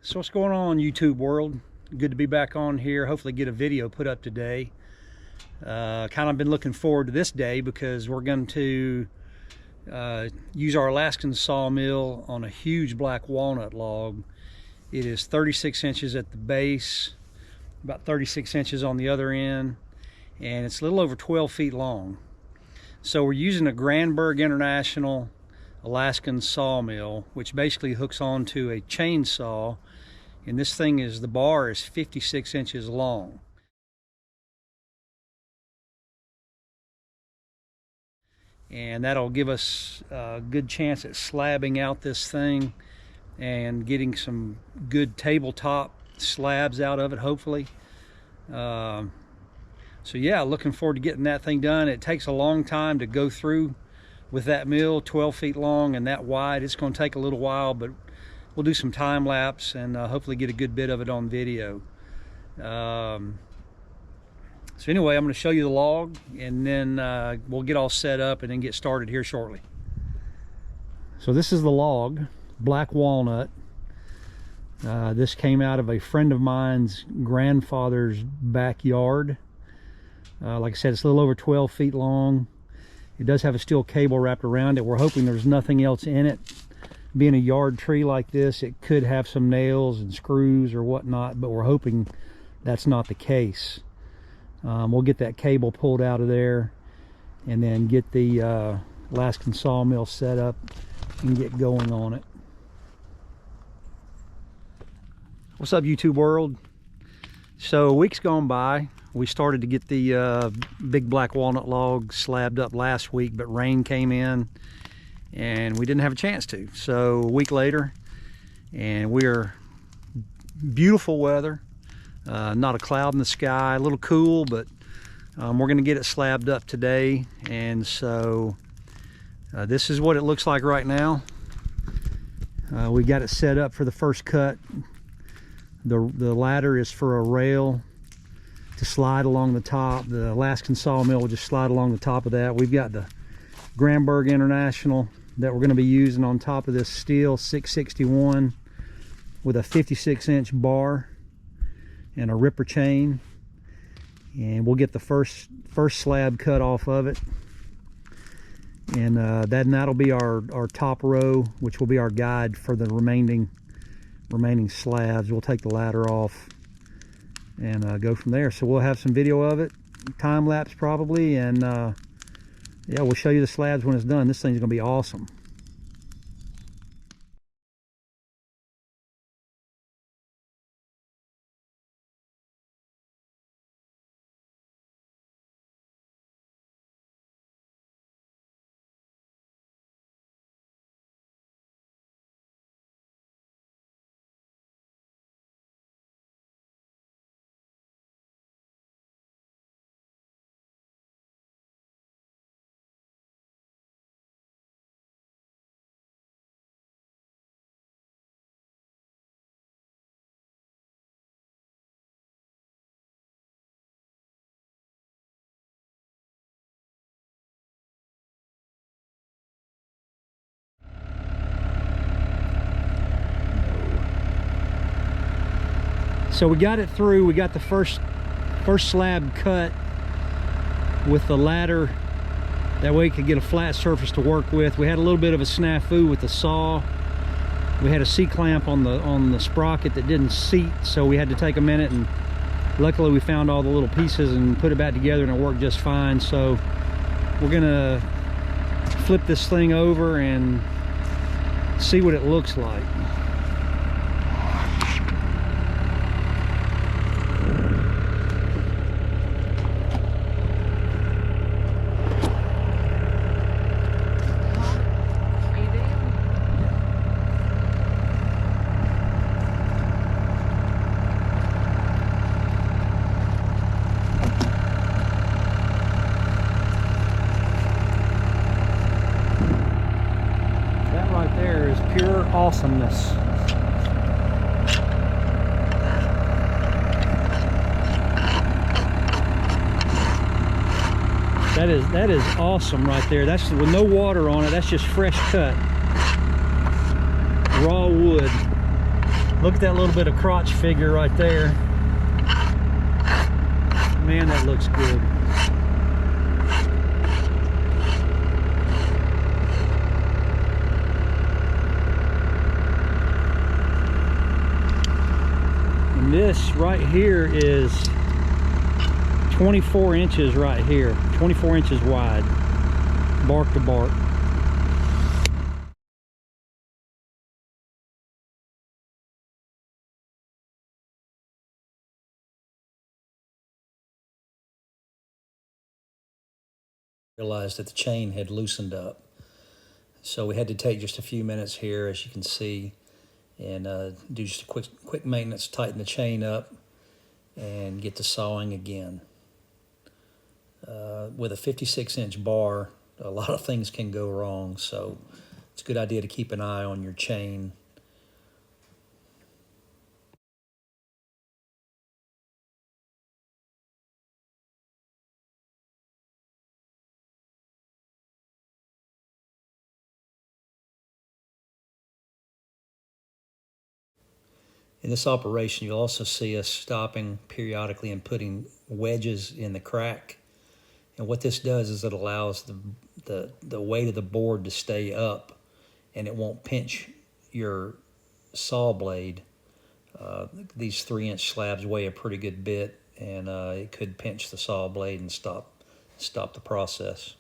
So what's going on, YouTube world? Good to be back on here. Hopefully get a video put up today. Kind of been looking forward to this day because we're going to use our Alaskan sawmill on a huge black walnut log. It is 36 inches at the base, about 36 inches on the other end, and it's a little over 12 feet long. So we're using a Granberg International Alaskan Sawmill, which basically hooks onto a chainsaw, and this thing is, the bar is 56 inches long. And that'll give us a good chance at slabbing out this thing and getting some good tabletop slabs out of it, hopefully. So yeah, looking forward to getting that thing done. It takes a long time to go through with that mill, 12 feet long and that wide. It's going to take a little while, but we'll do some time lapse and hopefully get a good bit of it on video. So anyway, I'm going to show you the log, and then we'll get all set up and then get started here shortly. So this is the log, black walnut. This came out of a friend of mine's grandfather's backyard. Like I said, it's a little over 12 feet long. It does have a steel cable wrapped around it. We're hoping there's nothing else in it. Being a yard tree like this, it could have some nails and screws or whatnot, but we're hoping that's not the case. We'll get that cable pulled out of there and then get the Alaskan sawmill set up and get going on it. What's up, YouTube world? So weeks gone by, we started to get the big black walnut log slabbed up last week, but rain came in and we didn't have a chance to. So a week later, and we're beautiful weather, not a cloud in the sky, a little cool, but we're going to get it slabbed up today. And so this is what it looks like right now. We got it set up for the first cut. The ladder is for a rail to slide along the top. The Alaskan sawmill will just slide along the top of that. We've got the Granberg International that we're going to be using on top of this steel 661 with a 56-inch bar and a ripper chain, and we'll get the first slab cut off of it, and that'll be our top row, which will be our guide for the remaining slabs. We'll take the ladder off and go from there. So we'll have some video of it, time lapse probably, and yeah, we'll show you the slabs when it's done. This thing's gonna be awesome. So we got it through. We got the first slab cut with the ladder. That way we could get a flat surface to work with. We had a little bit of a snafu with the saw. We had a C-clamp on the sprocket that didn't seat, so we had to take a minute, and luckily we found all the little pieces and put it back together, and it worked just fine. So we're gonna flip this thing over and see what it looks like. Pure awesomeness. That is awesome right there. That's with no water on it. That's just fresh cut raw wood. Look at that little bit of crotch figure right there. Man, that looks good. And this right here is 24 inches right here, 24 inches wide, bark to bark. Realized that the chain had loosened up, so we had to take just a few minutes here, as you can see, and do just a quick maintenance, tighten the chain up and get to sawing again. With a 56-inch bar, a lot of things can go wrong, so it's a good idea to keep an eye on your chain. In this operation, you'll also see us stopping periodically and putting wedges in the crack. And what this does is it allows the weight of the board to stay up, and it won't pinch your saw blade. These 3-inch slabs weigh a pretty good bit, and it could pinch the saw blade and stop the process.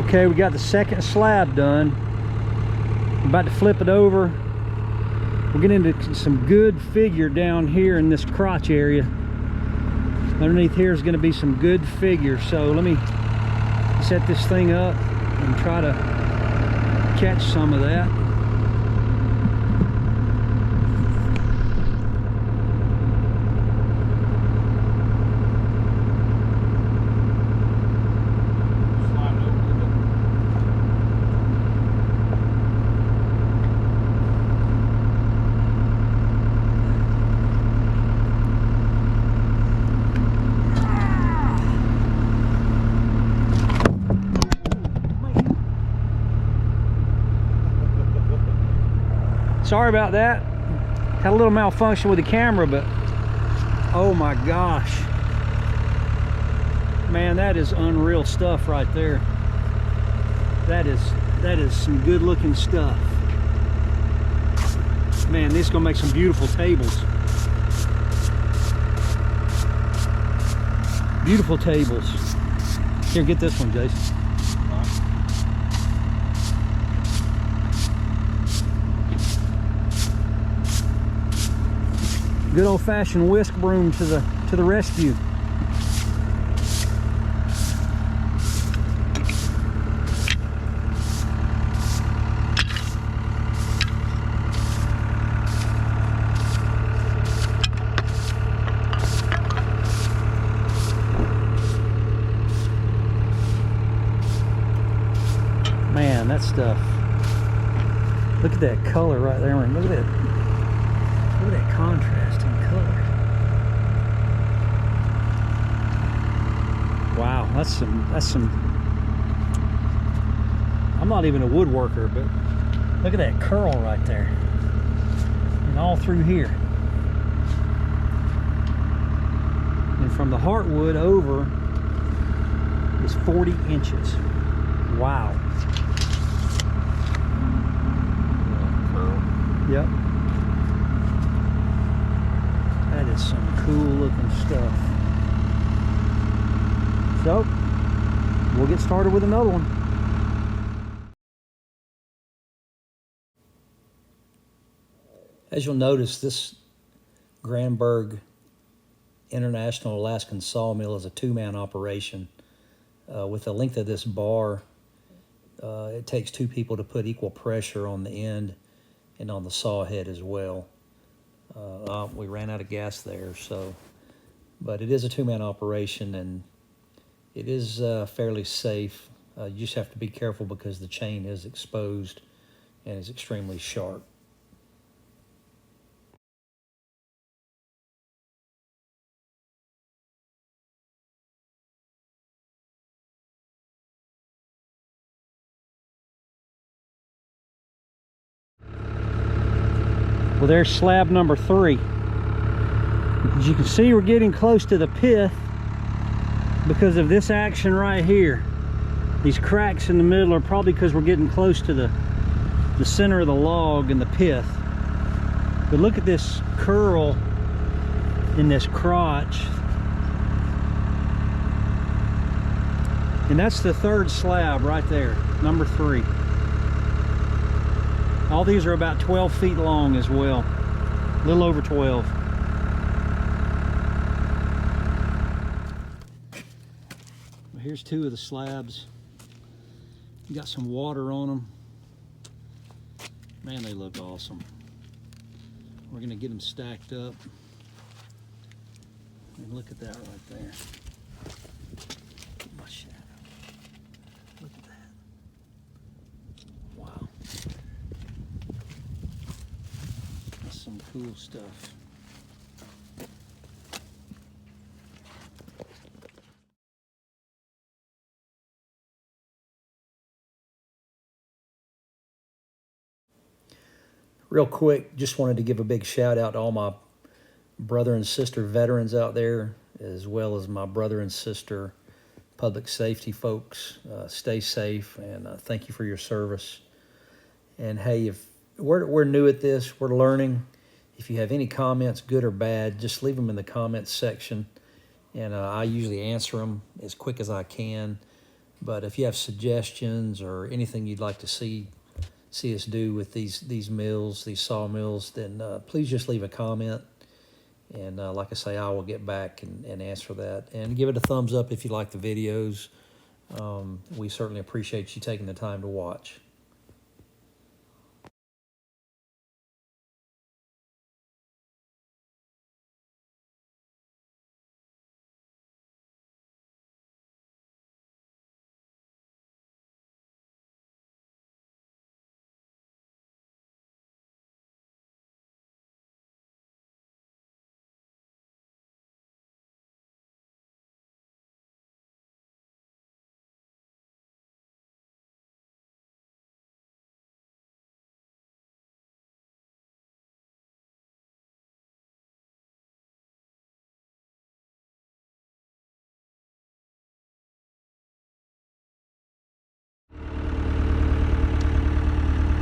Okay, we got the second slab done. I'm about to flip it over. We'll get into some good figure down here in this crotch area. Underneath here is going to be some good figure. So let me set this thing up and try to catch some of that. Sorry about that. Had a little malfunction with the camera, but oh my gosh. Man, that is unreal stuff right there. That is some good looking stuff. Man, this is gonna make some beautiful tables. Beautiful tables. Here, get this one, Jason. Good old-fashioned whisk broom to the rescue. Man, that stuff. Look at that color right there. Look at that. Look at that contrast in color. Wow, that's some. I'm not even a woodworker, but look at that curl right there. And all through here. And from the heartwood over is 40 inches. Wow. Yep. That is some cool looking stuff. So, we'll get started with another one. As you'll notice, this Granberg International Alaskan Sawmill is a two-man operation. With the length of this bar, it takes two people to put equal pressure on the end and on the saw head as well. We ran out of gas there, but it is a two-man operation, and it is fairly safe. You just have to be careful because the chain is exposed and is extremely sharp. Well, there's slab number 3. As you can see, we're getting close to the pith because of this action right here. These cracks in the middle are probably because we're getting close to the center of the log and the pith. But look at this curl in this crotch. And that's the 3rd slab right there, number 3. All these are about 12 feet long as well, a little over 12. Well, here's 2 of the slabs. You got some water on them. Man, they look awesome. We're gonna get them stacked up. And look at that right there. Get my shadow. Look at that. Wow. That's some cool stuff. Real quick, just wanted to give a big shout out to all my brother and sister veterans out there, as well as my brother and sister public safety folks. Stay safe, and thank you for your service. And hey, if we're new at this, we're learning. If you have any comments, good or bad, just leave them in the comments section, and I usually answer them as quick as I can. But if you have suggestions or anything you'd like to see us do with these mills, these sawmills, then please just leave a comment. And like I say, I will get back and answer that. And give it a thumbs up if you like the videos. We certainly appreciate you taking the time to watch.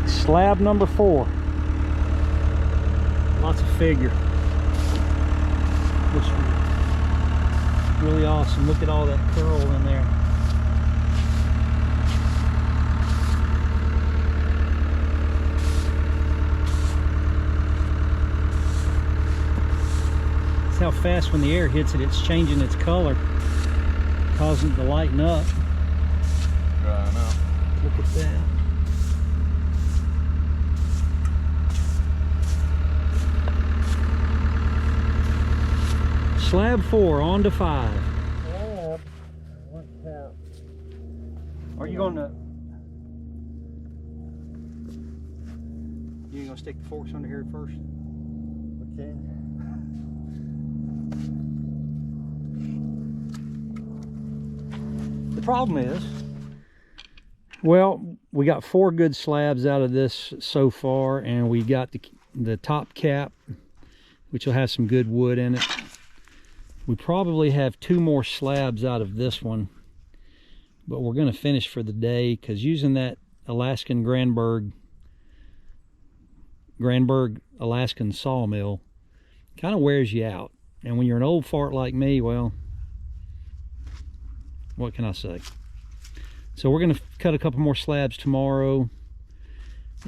Slab number 4. Lots of figure. Looks really awesome. Look at all that curl in there. See how fast when the air hits it, it's changing its color, causing it to lighten up. Drying out. Look at that. Slab 4 on to 5. Are you gonna stick the forks under here first? Okay. The problem is, well, we got 4 good slabs out of this so far, and we got the top cap, which will have some good wood in it. We probably have 2 more slabs out of this one, but we're going to finish for the day, because using that Alaskan Granberg Alaskan Sawmill kind of wears you out. And when you're an old fart like me, well, what can I say? So we're going to cut a couple more slabs tomorrow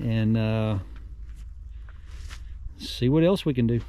and see what else we can do.